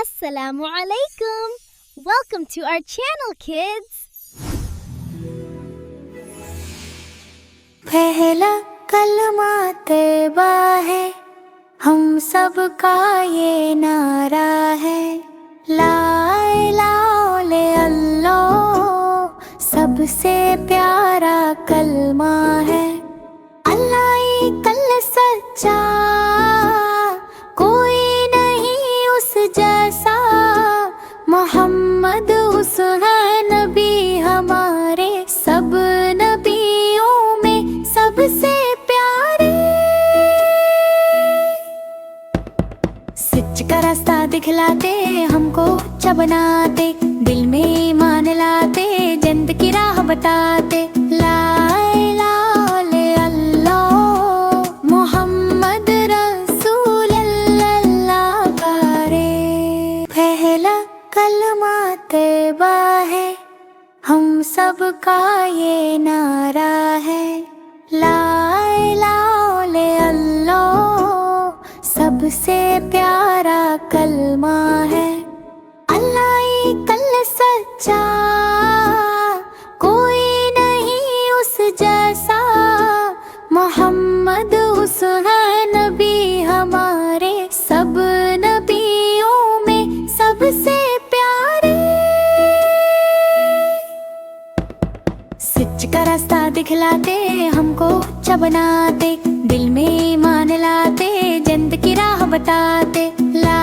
Assalamu alaikum. Welcome to our channel, kids. पहला कलमा तैबा है, हम सब का ये नारा है। ला इलाहा इल्लल्लाह सबसे प्यारा कलमा है। अल्लाह एक सच्चा, कोई नहीं उस जैसा। मोहम्मद उस है नबी हमारे, सब नबियों में सबसे प्यारे। सच का रास्ता दिखलाते, हमको अच्छा बनाते, दिल में ईमान लाते, जन्नत की राह बताते। ला इलाहा इल्लल्लाह मोहम्मद रसूल अल्लाह करे। पहला कलमा तैबा है, हम सब का ये नारा है। ला इलाहा इल्लल्लाह सबसे प्यारा कलमा है। अल्लाह एक सच्चा, कोई नहीं उस जैसा। मोहम्मद उस है नबी हमारे, सब नबियों में सबसे प्यारे। सच का रास्ता दिखलाते, हमको अच्छा बनाते, दिल में ईमान लाते, जन्नत की राह बताते। ला